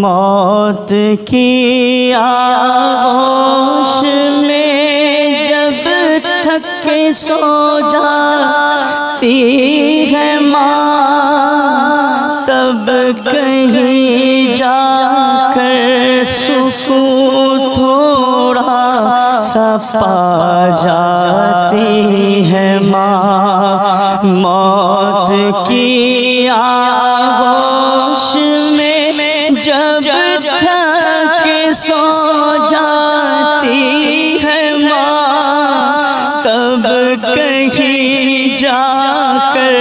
मौत की आगोश में जब थक के सो जाती है माँ, तब कहीं जाकर सुकून थोड़ा सा पा जाती है माँ। मौत की आगोश में जब थक सो जाती है माँ, तब कहीं जाकर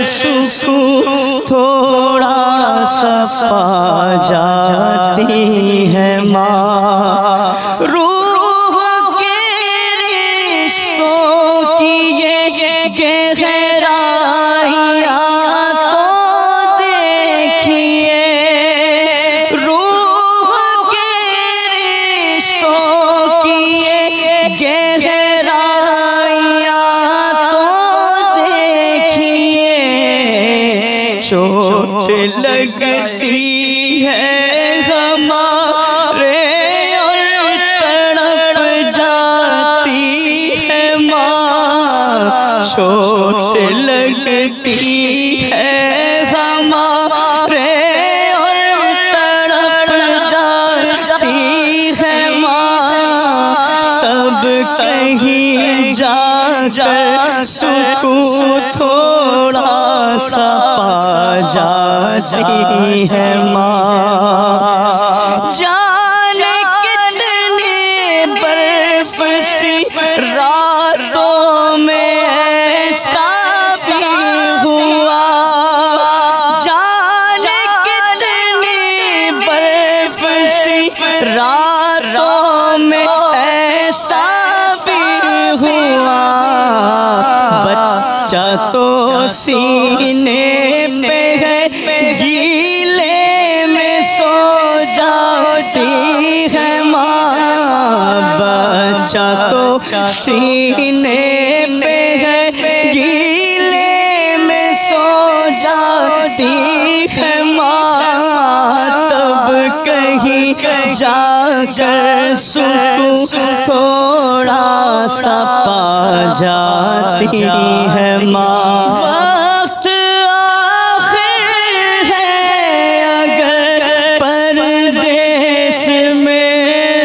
सुकून थोड़ा सा पा जाती है माँ। रूह के रिश्तों की ये गहराइयाँ तो देखिए, रूह के रिश्तों की ये गहराइयाँ तो देखिए। चोट लगती है हमारे और तड़प जाती है माँ। चोट लगती है हमारे और तड़प जाती है माँ, तब कहीं जाकर सुकून थोड़ा सा पा जाती है माँ। जाने कितने बर्फ सी रातों में ऐसा भी हुआ, जाने कितनी बर्फ सी रातों में ऐसा भी हुआ। बच्चा तो सीने पे है, गीले में सो जाती है माँ। बच्चा तो सीने पे है, गीले में सो जाती है माँ, तब कहीं जाकर सुकून थोड़ा सा पा जाती है माँ। वक्त आखिर है अगर परदेस में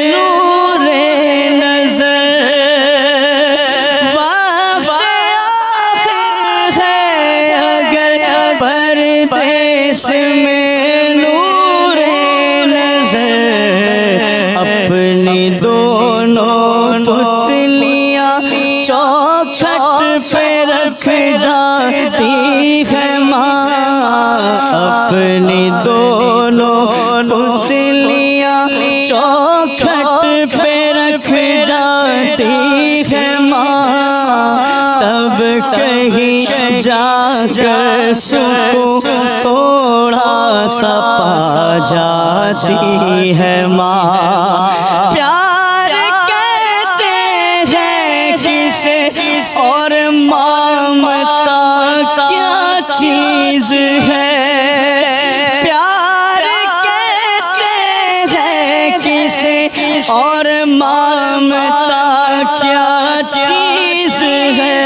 नूरे नजर, वक्त आखिर है अगर परदेस में नूरे नजर। अपनी दोनों पुतलियाँ चौखट पे रख जाती है माँ। अपनी दोनों पुतलियाँ चौखट पे रख जाती है माँ, तब कहीं जाकर सुकून थोड़ा सा पा जाती है माँ। प्यार कहते हैं किसे और ममता क्या चीज है। प्यार कहते हैं किसे और ममता क्या चीज है।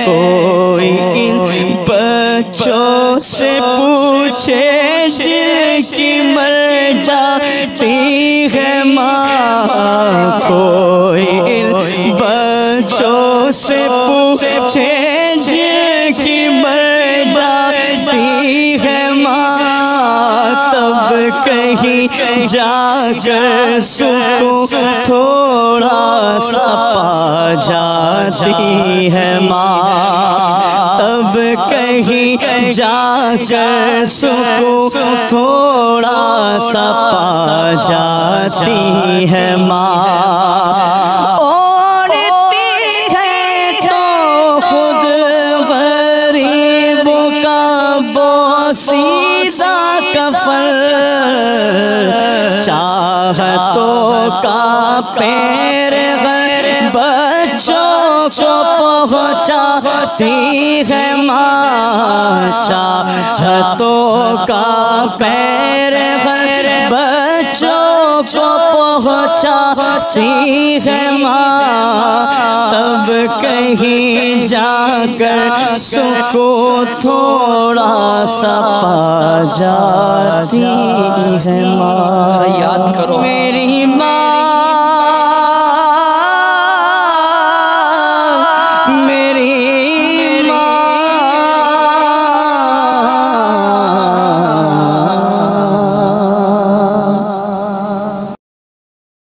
कोई इन बच्चों से पूछे जिनकी मर जाती है माँ। कोई इन बच्चों से पूछे जिनकी मर जाती है माँ, तब कहीं जाकर सुकून थोड़ा सा पा जाती है माँ। तब कहीं जाकर सुकून थोड़ा सा पा जाती है माँ। ओढ़ती है तो खुद गरीबों का बोसीदा कफन, चाहतों का पैर बच्चों को पहुँचाती है माँ, चाहतों का पैर हर बच्चों को पहुँचाती है माँ, तब कहीं जाकर सुकून थोड़ा सा पा जाती है माँ। याद करो मेरी माँ